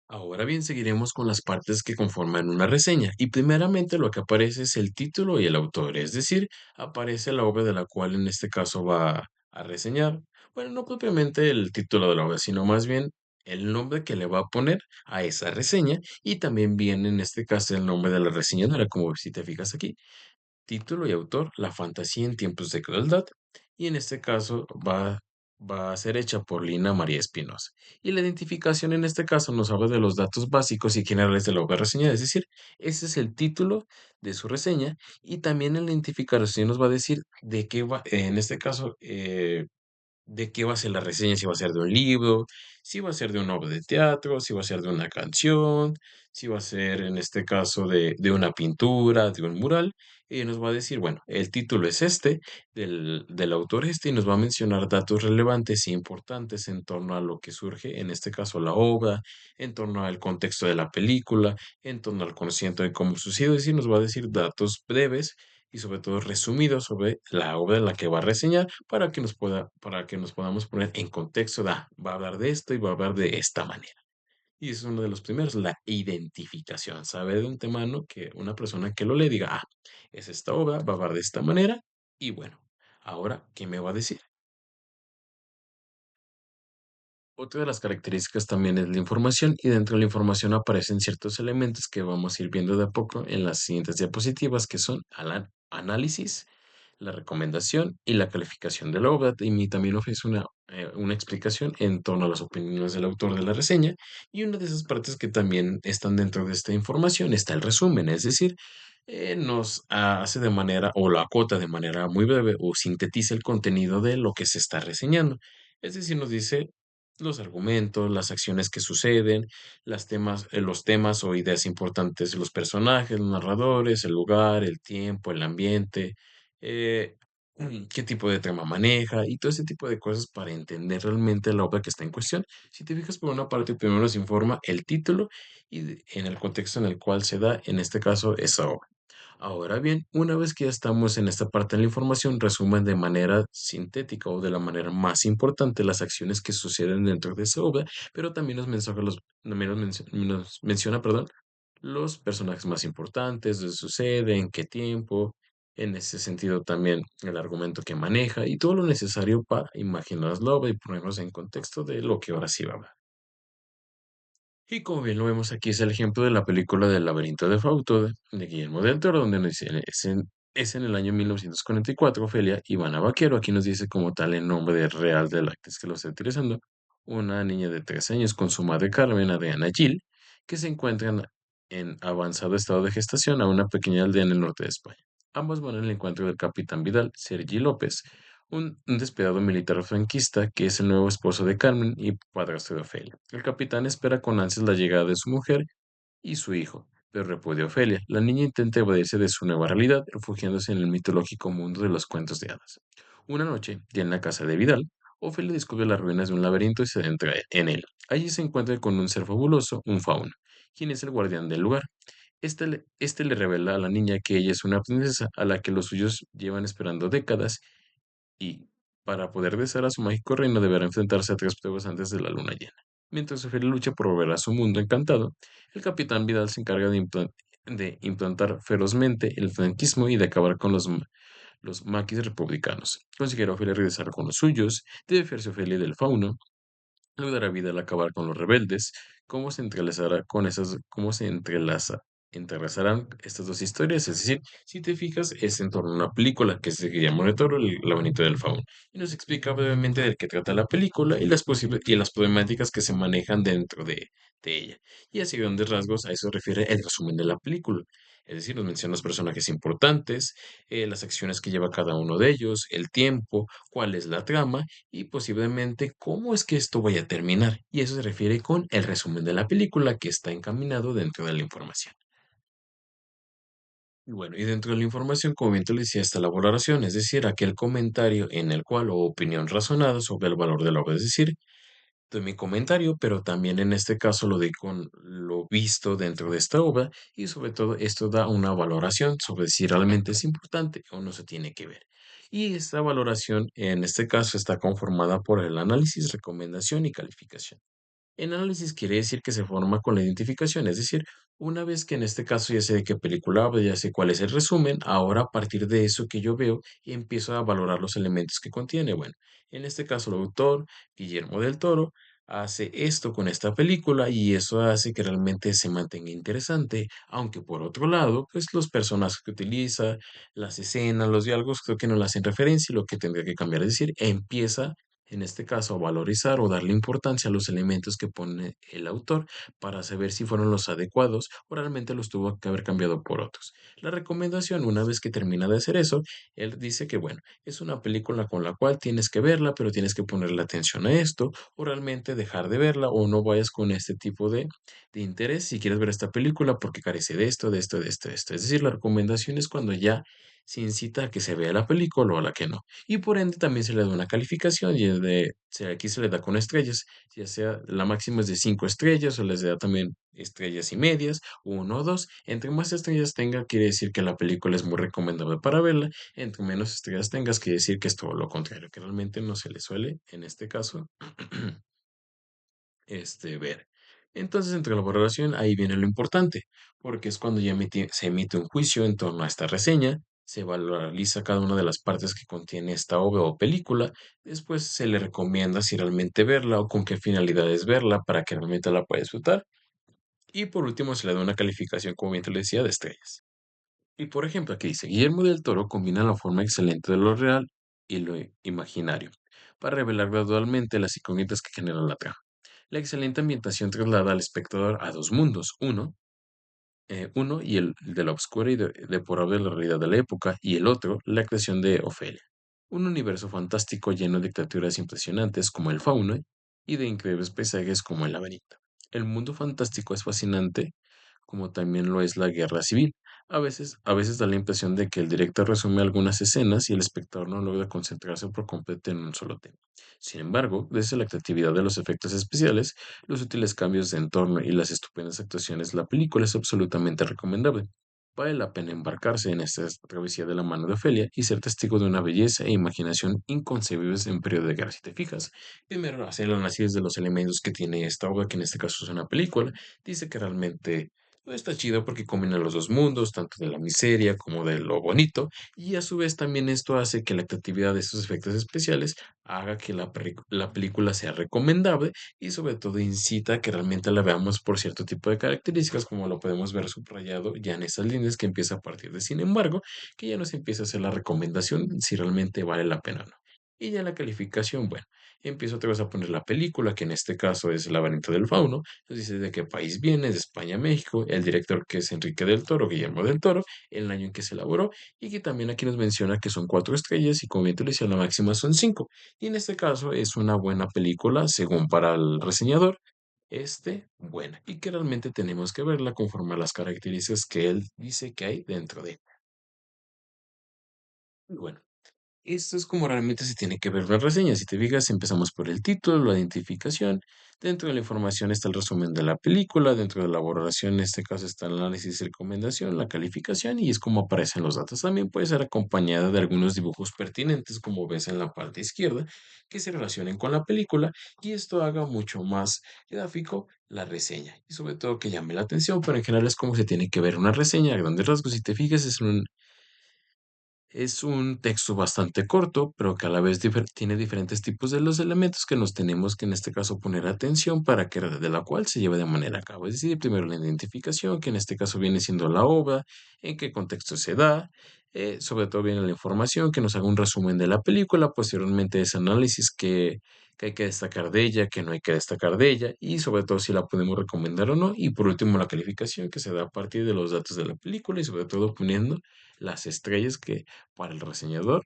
Ahora bien, seguiremos con las partes que conforman una reseña y primeramente lo que aparece es el título y el autor, es decir, aparece la obra de la cual en este caso va a reseñar. Bueno, no propiamente el título de la obra, sino más bien el nombre que le va a poner a esa reseña y también viene en este caso el nombre de la reseñadora, como si te fijas aquí. Título y autor, La fantasía en tiempos de crueldad, y en este caso va a ser hecha por Lina María Espinosa. Y la identificación en este caso nos habla de los datos básicos y generales de la obra reseñada, es decir, ese es el título de su reseña y también en la identificación nos va a decir de qué va, en este caso, de qué va a ser la reseña, si va a ser de un libro, si va a ser de una obra de teatro, si va a ser de una canción, si va a ser en este caso de una pintura, de un mural, y nos va a decir, bueno, el título es este, del autor este, y nos va a mencionar datos relevantes e importantes en torno a lo que surge, en este caso la obra, en torno al contexto de la película, en torno al conocimiento de cómo sucedió, es decir, nos va a decir datos breves y sobre todo resumido sobre la obra de la que va a reseñar para que nos podamos poner en contexto de, va a hablar de esto y va a hablar de esta manera. Y es uno de los primeros, la identificación, saber de un tema, ¿no? Que una persona que lo lee diga, es esta obra, va a hablar de esta manera y bueno, ahora, ¿qué me va a decir? Otra de las características también es la información y dentro de la información aparecen ciertos elementos que vamos a ir viendo de a poco en las siguientes diapositivas que son el análisis, la recomendación y la calificación de la obra y también ofrece una explicación en torno a las opiniones del autor de la reseña y una de esas partes que también están dentro de esta información está el resumen, es decir, nos hace de manera o lo acota de manera muy breve o sintetiza el contenido de lo que se está reseñando. Es decir, nos dice los argumentos, las acciones que suceden, los temas o ideas importantes, los personajes, los narradores, el lugar, el tiempo, el ambiente, eh, qué tipo de trama maneja y todo ese tipo de cosas para entender realmente la obra que está en cuestión. Si te fijas por una parte, primero nos informa el título y en el contexto en el cual se da, en este caso, esa obra. Ahora bien, una vez que ya estamos en esta parte de la información, resumen de manera sintética o de la manera más importante las acciones que suceden dentro de esa obra, pero también también nos menciona, perdón, los personajes más importantes, dónde sucede, en qué tiempo, en ese sentido también el argumento que maneja y todo lo necesario para imaginar la obra y ponernos en contexto de lo que ahora sí va a hablar. Y como bien lo vemos aquí, es el ejemplo de la película del laberinto de Fausto de Guillermo del Toro, donde nos dice, es en el año 1944, Ofelia Ivana Vaquero, aquí nos dice como tal el nombre real de la actriz que lo está utilizando, una niña de 3 años con su madre Carmen, Adriana Gil, que se encuentran en avanzado estado de gestación a una pequeña aldea en el norte de España. Ambos van al encuentro del capitán Vidal, Sergi López, un despiadado militar franquista que es el nuevo esposo de Carmen y padrastro de Ofelia. El capitán espera con ansias la llegada de su mujer y su hijo, pero repudia a Ofelia. La niña intenta evadirse de su nueva realidad, refugiándose en el mitológico mundo de los cuentos de hadas. Una noche, ya en la casa de Vidal, Ofelia descubre las ruinas de un laberinto y se adentra en él. Allí se encuentra con un ser fabuloso, un fauno, quien es el guardián del lugar. Este le revela a la niña que ella es una princesa a la que los suyos llevan esperando décadas y, para poder desear a su mágico reino, deberá enfrentarse a 3 pruebas antes de la luna llena. Mientras Ofelia lucha por volver a su mundo encantado, el capitán Vidal se encarga de implantar ferozmente el franquismo y de acabar con los maquis republicanos. Conseguirá Ofelia regresar con los suyos, debe fiarse Ofelia del fauno, luego dará vida al acabar con los rebeldes, cómo se entrelazarán estas dos historias, es decir, si te fijas, es en torno a una película que se llama de Toro, El laberinto del fauno, y nos explica brevemente de qué trata la película y y las problemáticas que se manejan dentro de ella. Y así grandes rasgos a eso refiere el resumen de la película. Es decir, nos menciona los personajes importantes, las acciones que lleva cada uno de ellos, el tiempo, cuál es la trama y posiblemente cómo es que esto vaya a terminar. Y eso se refiere con el resumen de la película que está encaminado dentro de la información. Y bueno, y dentro de la información, como bien te lo decía, está la valoración, es decir, aquel comentario en el cual o opinión razonada sobre el valor de la obra, es decir, de mi comentario, pero también en este caso lo di con lo visto dentro de esta obra y sobre todo esto da una valoración sobre si realmente es importante o no se tiene que ver. Y esta valoración en este caso está conformada por el análisis, recomendación y calificación. El análisis quiere decir que se forma con la identificación, es decir, una vez que en este caso ya sé de qué película hablo, ya sé cuál es el resumen, ahora a partir de eso que yo veo, empiezo a valorar los elementos que contiene. Bueno, en este caso el autor, Guillermo del Toro, hace esto con esta película y eso hace que realmente se mantenga interesante, aunque por otro lado, pues los personajes que utiliza, las escenas, los diálogos, creo que no le hacen referencia y lo que tendría que cambiar es decir, empieza en este caso a valorizar o darle importancia a los elementos que pone el autor para saber si fueron los adecuados o realmente los tuvo que haber cambiado por otros. La recomendación, una vez que termina de hacer eso, él dice que bueno, es una película con la cual tienes que verla, pero tienes que ponerle atención a esto o realmente dejar de verla o no vayas con este tipo de interés si quieres ver esta película porque carece de esto, de esto, de esto, de esto. Es decir, la recomendación es cuando ya se incita a que se vea la película o a la que no. Y por ende también se le da una calificación y es de, aquí se le da con estrellas, ya sea la máxima es de 5 estrellas o les da también estrellas y medias, uno o dos. Entre más estrellas tenga, quiere decir que la película es muy recomendable para verla. Entre menos estrellas tengas, quiere decir que es todo lo contrario, que realmente no se le suele, en este caso, ver. Entonces, entre la valoración, ahí viene lo importante, porque es cuando ya se emite un juicio en torno a esta reseña, se valoriza cada una de las partes que contiene esta obra o película, después se le recomienda si realmente verla o con qué finalidades verla para que realmente la pueda disfrutar, y por último se le da una calificación, como bien te lo decía, de estrellas. Y por ejemplo, aquí dice, Guillermo del Toro combina la forma excelente de lo real y lo imaginario, para revelar gradualmente las incógnitas que generan la trama. La excelente ambientación traslada al espectador a dos mundos, uno y el de la oscura y deplorable la realidad de la época, y el otro, la creación de Ofelia. Un universo fantástico lleno de criaturas impresionantes como el fauno y de increíbles paisajes como el laberinto. El mundo fantástico es fascinante, como también lo es la guerra civil. A veces da la impresión de que el director resume algunas escenas y el espectador no logra concentrarse por completo en un solo tema. Sin embargo, desde la creatividad de los efectos especiales, los sutiles cambios de entorno y las estupendas actuaciones, la película es absolutamente recomendable. Vale la pena embarcarse en esta travesía de la mano de Ofelia y ser testigo de una belleza e imaginación inconcebibles en un periodo de guerra. Si te fijas, primero hacer el análisis de los elementos que tiene esta obra, que en este caso es una película, dice que realmente está chido porque combina los dos mundos, tanto de la miseria como de lo bonito, y a su vez también esto hace que la creatividad de estos efectos especiales haga que la película sea recomendable y sobre todo incita a que realmente la veamos por cierto tipo de características, como lo podemos ver subrayado ya en esas líneas que empieza a partir de sin embargo, que ya nos empieza a hacer la recomendación si realmente vale la pena o no. Y ya la calificación, bueno, empiezo otra vez a poner la película, que en este caso es El laberinto del fauno, nos dice de qué país viene, de España, México, el director que es Enrique del Toro, Guillermo del Toro, el año en que se elaboró y que también aquí nos menciona que son 4 estrellas y como bien te lo decía, la máxima son 5. Y en este caso es una buena película, según para el reseñador, buena, y que realmente tenemos que verla conforme a las características que él dice que hay dentro de. Y bueno, esto es como realmente se tiene que ver una reseña. Si te fijas, empezamos por el título, la identificación. Dentro de la información está el resumen de la película. Dentro de la valoración, en este caso, está el análisis y recomendación, la calificación y es como aparecen los datos. También puede ser acompañada de algunos dibujos pertinentes, como ves en la parte izquierda, que se relacionen con la película y esto haga mucho más gráfico la reseña y sobre todo que llame la atención, pero en general es como se tiene que ver una reseña a grandes rasgos. Si te fijas, es un texto bastante corto, pero que a la vez tiene diferentes tipos de los elementos que nos tenemos que en este caso poner atención para que de la cual se lleve de manera a cabo. Es decir, primero la identificación, que en este caso viene siendo la obra, en qué contexto se da, sobre todo viene la información, que nos haga un resumen de la película, posteriormente ese análisis que hay que destacar de ella, que no hay que destacar de ella, y sobre todo si la podemos recomendar o no, y por último la calificación que se da a partir de los datos de la película y sobre todo poniendo las estrellas que para el reseñador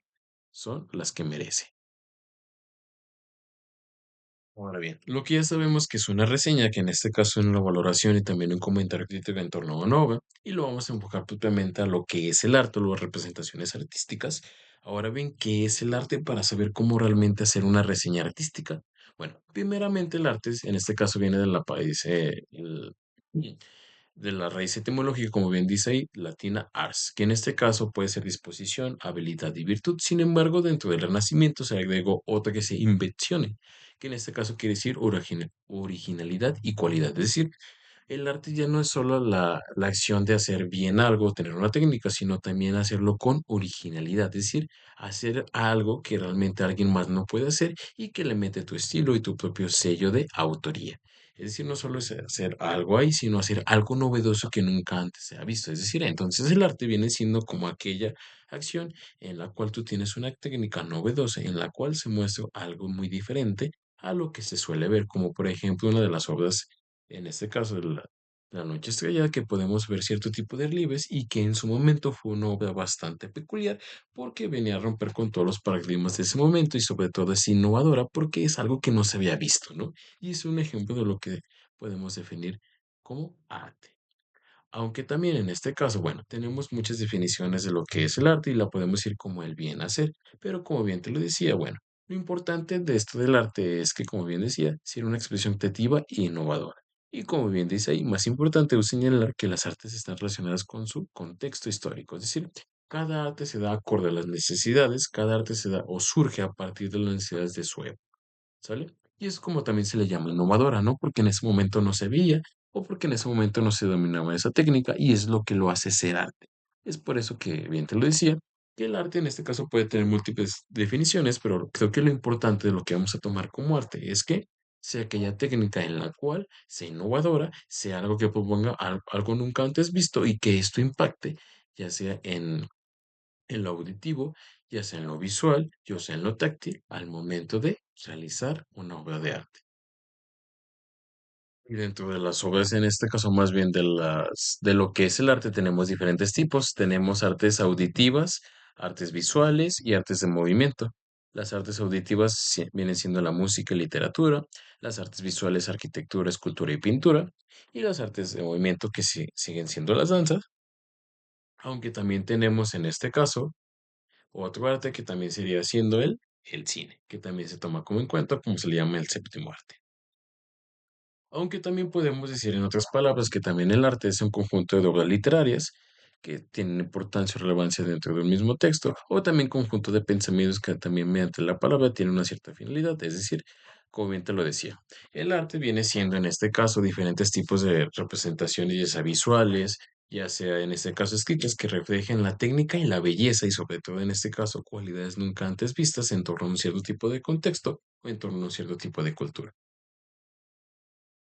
son las que merece. Ahora bien, lo que ya sabemos que es una reseña, que en este caso es una valoración y también un comentario crítico en torno a una obra, y lo vamos a enfocar propiamente a lo que es el arte o las representaciones artísticas. Ahora bien, ¿qué es el arte para saber cómo realmente hacer una reseña artística? Bueno, primeramente el arte, en este caso viene de la país, de la raíz etimológica, como bien dice ahí, latina ars, que en este caso puede ser disposición, habilidad y virtud. Sin embargo, dentro del Renacimiento se agregó otra que se invenzione, que en este caso quiere decir originalidad y cualidad. Es decir, el arte ya no es solo la acción de hacer bien algo, tener una técnica, sino también hacerlo con originalidad, es decir, hacer algo que realmente alguien más no puede hacer y que le mete tu estilo y tu propio sello de autoría. Es decir, no solo es hacer algo ahí, sino hacer algo novedoso que nunca antes se ha visto. Es decir, entonces el arte viene siendo como aquella acción en la cual tú tienes una técnica novedosa, en la cual se muestra algo muy diferente a lo que se suele ver, como por ejemplo una de las obras en este caso la noche estrellada, que podemos ver cierto tipo de relieves y que en su momento fue una obra bastante peculiar porque venía a romper con todos los paradigmas de ese momento y sobre todo es innovadora porque es algo que no se había visto, ¿no? Y es un ejemplo de lo que podemos definir como arte. Aunque también en este caso, bueno, tenemos muchas definiciones de lo que es el arte y la podemos ir como el bien hacer, pero como bien te lo decía, bueno, lo importante de esto del arte es que, como bien decía, sea una expresión creativa e innovadora. Y como bien dice ahí, más importante es señalar que las artes están relacionadas con su contexto histórico, es decir, cada arte se da acorde a las necesidades, cada arte se da o surge a partir de las necesidades de su época. ¿Sale? Y es como también se le llama innovadora, ¿no? Porque en ese momento no se veía o porque en ese momento no se dominaba esa técnica y es lo que lo hace ser arte. Es por eso que, bien te lo decía, que el arte en este caso puede tener múltiples definiciones, pero creo que lo importante de lo que vamos a tomar como arte es que sea aquella técnica en la cual sea innovadora, sea algo que proponga algo nunca antes visto y que esto impacte, ya sea en lo auditivo, ya sea en lo visual, ya sea en lo táctil, al momento de realizar una obra de arte. Y dentro de las obras, en este caso más bien de lo que es el arte, tenemos diferentes tipos. Tenemos artes auditivas, artes visuales y artes de movimiento. Las artes auditivas vienen siendo la música y literatura, las artes visuales, arquitectura, escultura y pintura, y las artes de movimiento que siguen siendo las danzas, aunque también tenemos en este caso otro arte que también sería siendo el cine, que también se toma como en cuenta, como se le llama el séptimo arte. Aunque también podemos decir en otras palabras que también el arte es un conjunto de obras literarias que tienen importancia o relevancia dentro de un mismo texto, o también conjunto de pensamientos que también mediante la palabra tienen una cierta finalidad, es decir, como bien te lo decía, el arte viene siendo en este caso diferentes tipos de representaciones, ya sea visuales, ya sea en este caso escritas, que reflejen la técnica y la belleza y sobre todo en este caso cualidades nunca antes vistas en torno a un cierto tipo de contexto o en torno a un cierto tipo de cultura.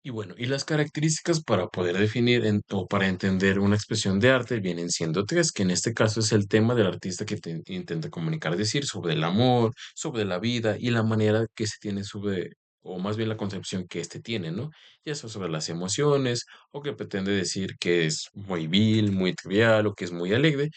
Y bueno, y las características para poder definir o para entender una expresión de arte vienen siendo tres, que en este caso es el tema del artista que te intenta comunicar, decir, sobre el amor, sobre la vida y la manera que se tiene sobre, o más bien la concepción que éste tiene, ¿no? Ya sea sobre las emociones, o que pretende decir que es muy vil, muy trivial, o que es muy alegre.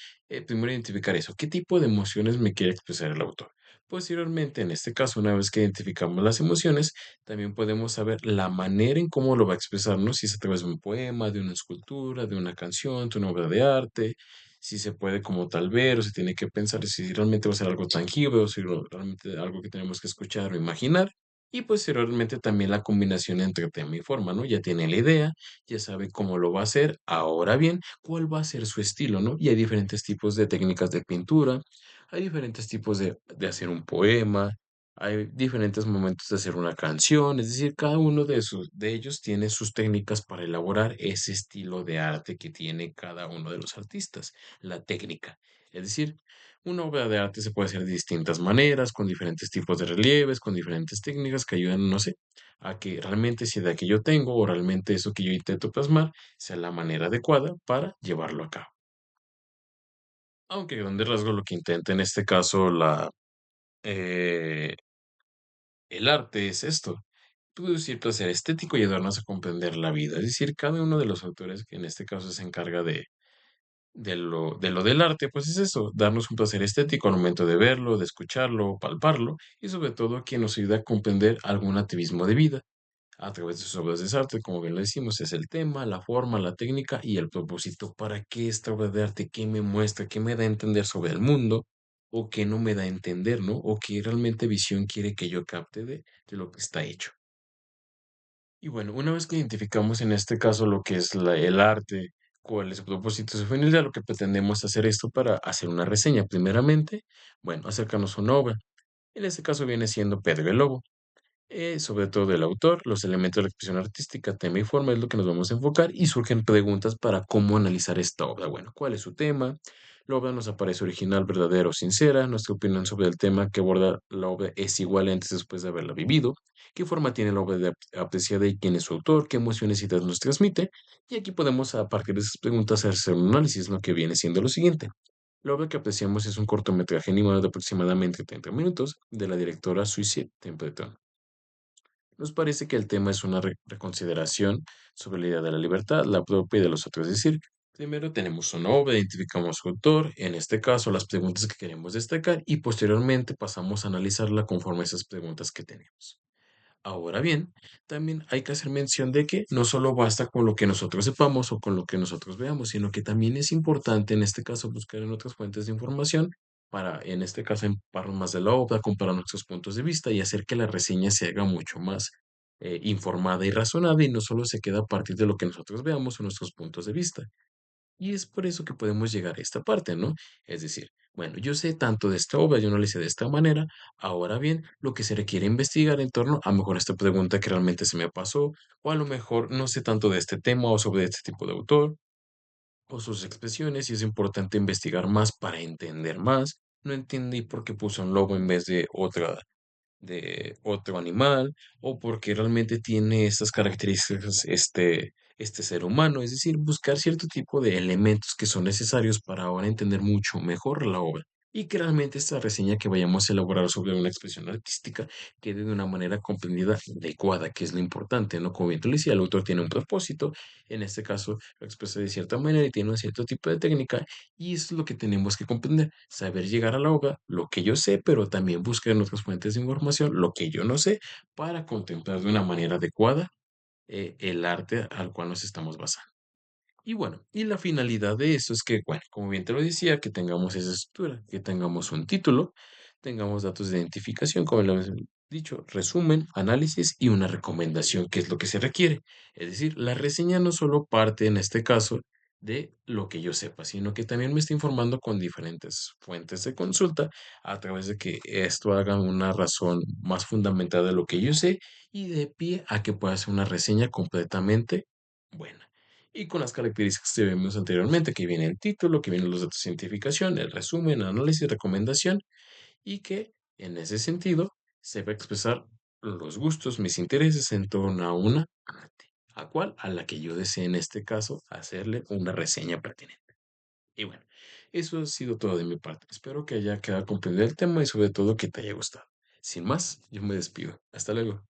Primero identificar eso, ¿qué tipo de emociones me quiere expresar el autor? Posteriormente, en este caso, una vez que identificamos las emociones, también podemos saber la manera en cómo lo va a expresar, ¿no? Si es a través de un poema, de una escultura, de una canción, de una obra de arte, si se puede como tal ver o se tiene que pensar si realmente va a ser algo tangible o si realmente algo que tenemos que escuchar o imaginar. Y posteriormente también la combinación entre tema y forma, ¿no? Ya tiene la idea, ya sabe cómo lo va a hacer. Ahora bien, ¿cuál va a ser su estilo, ¿no? Y hay diferentes tipos de técnicas de pintura, hay diferentes tipos de hacer un poema, hay diferentes momentos de hacer una canción, es decir, cada uno de ellos tiene sus técnicas para elaborar ese estilo de arte que tiene cada uno de los artistas, la técnica. Es decir, una obra de arte se puede hacer de distintas maneras, con diferentes tipos de relieves, con diferentes técnicas que ayudan, no sé, a que realmente si de que yo tengo o realmente eso que yo intento plasmar sea la manera adecuada para llevarlo a cabo. Aunque a grandes rasgos lo que intenta en este caso eh, el arte es esto, producir placer estético y ayudarnos a comprender la vida. Es decir, cada uno de los autores que en este caso se encarga de lo del arte, pues es eso, darnos un placer estético al momento de verlo, de escucharlo, palparlo y sobre todo que nos ayuda a comprender algún activismo de vida a través de sus obras de arte, como bien lo decimos, es el tema, la forma, la técnica y el propósito. ¿Para qué esta obra de arte? ¿Qué me muestra? ¿Qué me da a entender sobre el mundo? ¿O qué no me da a entender, no? ¿O qué realmente visión quiere que yo capte de lo que está hecho? Y bueno, una vez que identificamos en este caso lo que es el arte, cuál es su propósito, su finalidad, lo que pretendemos hacer esto para hacer una reseña. Primeramente, bueno, acercarnos a una obra. En este caso viene siendo Pedro el Lobo. Sobre todo el autor, los elementos de la expresión artística, tema y forma es lo que nos vamos a enfocar y surgen preguntas para cómo analizar esta obra. Bueno, ¿cuál es su tema? La obra nos aparece original, verdadera o sincera. Nuestra opinión sobre el tema que aborda la obra es igual antes después de haberla vivido. ¿Qué forma tiene la obra de apreciada y quién es su autor? ¿Qué emociones y ideas nos transmite? Y aquí podemos, a partir de esas preguntas, hacer un análisis, lo que viene siendo lo siguiente. La obra que apreciamos es un cortometraje animado de aproximadamente 30 minutos de la directora Suicide Templeton. Nos parece que el tema es una reconsideración sobre la idea de la libertad, la propia y de los otros. Es decir, primero tenemos una obra, identificamos su autor, en este caso las preguntas que queremos destacar, y posteriormente pasamos a analizarla conforme a esas preguntas que tenemos. Ahora bien, también hay que hacer mención de que no solo basta con lo que nosotros sepamos o con lo que nosotros veamos, sino que también es importante en este caso buscar en otras fuentes de información para, en este caso, empaparnos más de la obra, comparar nuestros puntos de vista y hacer que la reseña se haga mucho más informada y razonada y no solo se queda a partir de lo que nosotros veamos o nuestros puntos de vista. Y es por eso que podemos llegar a esta parte, ¿no? Es decir, bueno, yo sé tanto de esta obra, yo no la hice de esta manera. Ahora bien, lo que se requiere investigar en torno a lo mejor esta pregunta que realmente se me pasó, o a lo mejor no sé tanto de este tema o sobre este tipo de autor o sus expresiones, y es importante investigar más para entender más. No entendí por qué puso un lobo en vez de otro animal o porque realmente tiene estas características este ser humano, es decir, buscar cierto tipo de elementos que son necesarios para ahora entender mucho mejor la obra y que realmente esta reseña que vayamos a elaborar sobre una expresión artística quede de una manera comprendida y adecuada, que es lo importante, ¿no? Como bien tú le decía, el autor tiene un propósito, en este caso lo expresa de cierta manera y tiene un cierto tipo de técnica y eso es lo que tenemos que comprender, saber llegar a la obra, lo que yo sé, pero también buscar en otras fuentes de información lo que yo no sé para contemplar de una manera adecuada el arte al cual nos estamos basando. Y bueno, y la finalidad de esto es que, bueno, como bien te lo decía, que tengamos esa estructura, que tengamos un título, tengamos datos de identificación, como lo hemos dicho, resumen, análisis y una recomendación, que es lo que se requiere. Es decir, la reseña no solo parte en este caso de lo que yo sepa, sino que también me está informando con diferentes fuentes de consulta a través de que esto haga una razón más fundamentada de lo que yo sé y de pie a que pueda ser una reseña completamente buena y con las características que vimos anteriormente, que viene el título, que vienen los datos de identificación, el resumen, análisis, recomendación, y que en ese sentido se va a expresar los gustos, mis intereses en torno a una arte, a cual a la que yo desee en este caso hacerle una reseña pertinente. Y bueno, eso ha sido todo de mi parte. Espero que haya quedado comprendido el tema y sobre todo que te haya gustado. Sin más, yo me despido. Hasta luego.